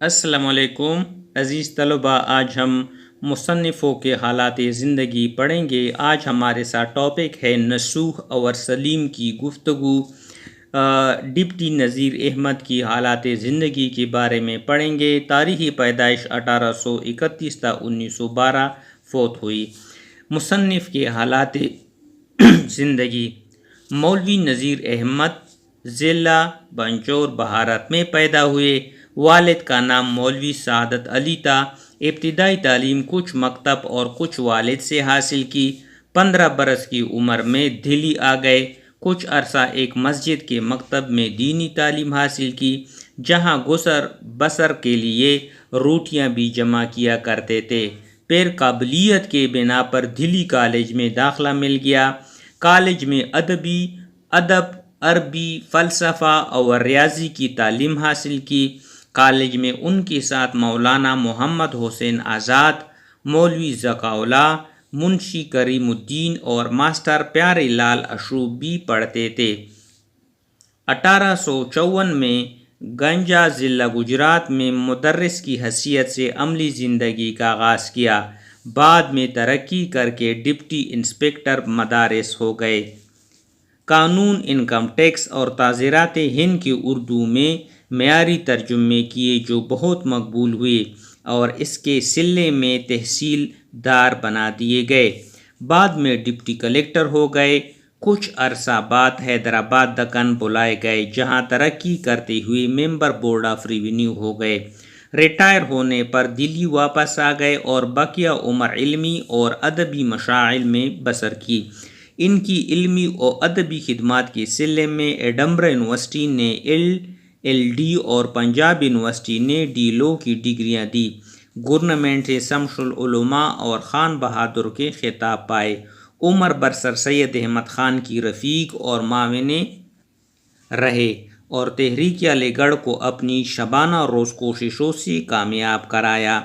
السلام علیکم عزیز طلباء، آج ہم مصنفوں کے حالات زندگی پڑھیں گے۔ آج ہمارے ساتھ ٹاپک ہے نصوح اور سلیم کی گفتگو۔ ڈپٹی نذیر احمد کی حالات زندگی کے بارے میں پڑھیں گے۔ تاریخی پیدائش 1831 تا 1912 فوت ہوئی۔ مصنف کے حالات زندگی: مولوی نذیر احمد ضلع بنجور بھارت میں پیدا ہوئے۔ والد کا نام مولوی سعادت علی تھا۔ ابتدائی تعلیم کچھ مکتب اور کچھ والد سے حاصل کی۔ 15 برس کی عمر میں دہلی آ گئے۔ کچھ عرصہ ایک مسجد کے مکتب میں دینی تعلیم حاصل کی، جہاں گزر بسر کے لیے روٹیاں بھی جمع کیا کرتے تھے۔ پھر قابلیت کے بنا پر دہلی کالج میں داخلہ مل گیا۔ کالج میں ادب، عربی، فلسفہ اور ریاضی کی تعلیم حاصل کی۔ کالج میں ان کے ساتھ مولانا محمد حسین آزاد، مولوی ذکاء اللہ، منشی کریم الدین اور ماسٹر پیارے لال اشوف بھی پڑھتے تھے۔ 1854 میں گنجا ضلع گجرات میں مدرس کی حیثیت سے عملی زندگی کا آغاز کیا۔ بعد میں ترقی کر کے ڈپٹی انسپکٹر مدارس ہو گئے۔ قانون، انکم ٹیکس اور تعزیرات ہند کے اردو میں معیاری ترجمے کیے جو بہت مقبول ہوئے اور اس کے سلسلے میں تحصیل دار بنا دیے گئے۔ بعد میں ڈپٹی کلکٹر ہو گئے۔ کچھ عرصہ بعد حیدرآباد دکن بلائے گئے، جہاں ترقی کرتے ہوئے ممبر بورڈ آف ریونیو ہو گئے۔ ریٹائر ہونے پر دلی واپس آ گئے اور بقیہ عمر علمی اور ادبی مشاغل میں بسر کی۔ ان کی علمی و ادبی خدمات کے سلسلے میں ایڈنبرا یونیورسٹی نے LL.D اور پنجاب یونیورسٹی نے D.Litt کی ڈگریاں دی۔ گورنمنٹ سے شمس العلماء اور خان بہادر کے خطاب پائے۔ عمر برسر سید احمد خان کی رفیق اور معاون رہے اور تحریک علی گڑھ کو اپنی شبانہ روز کوششوں سے کامیاب کرایا۔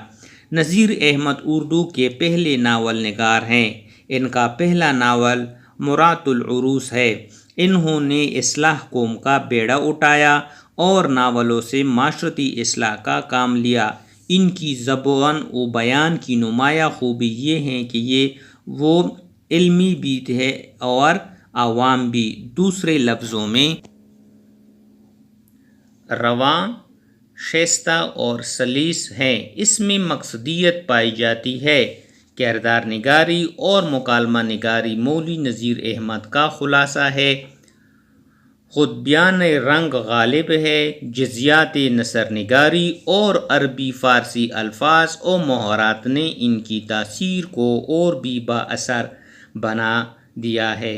نذیر احمد اردو کے پہلے ناول نگار ہیں۔ ان کا پہلا ناول مرات العروس ہے۔ انہوں نے اصلاح قوم کا بیڑا اٹھایا اور ناولوں سے معاشرتی اصلاح کا کام لیا۔ ان کی زبان و بیان کی نمایاں خوبی یہ ہے کہ وہ علمی بھی ہے اور عوام بھی۔ دوسرے لفظوں میں رواں، شائستہ اور سلیس ہیں۔ اس میں مقصدیت پائی جاتی ہے۔ کردار نگاری اور مکالمہ نگاری مولوی نذیر احمد کا خلاصہ ہے۔ خود بیان رنگ غالب ہے۔ جزیات نثر نگاری اور عربی فارسی الفاظ و محاورات نے ان کی تاثیر کو اور بھی با اثر بنا دیا ہے۔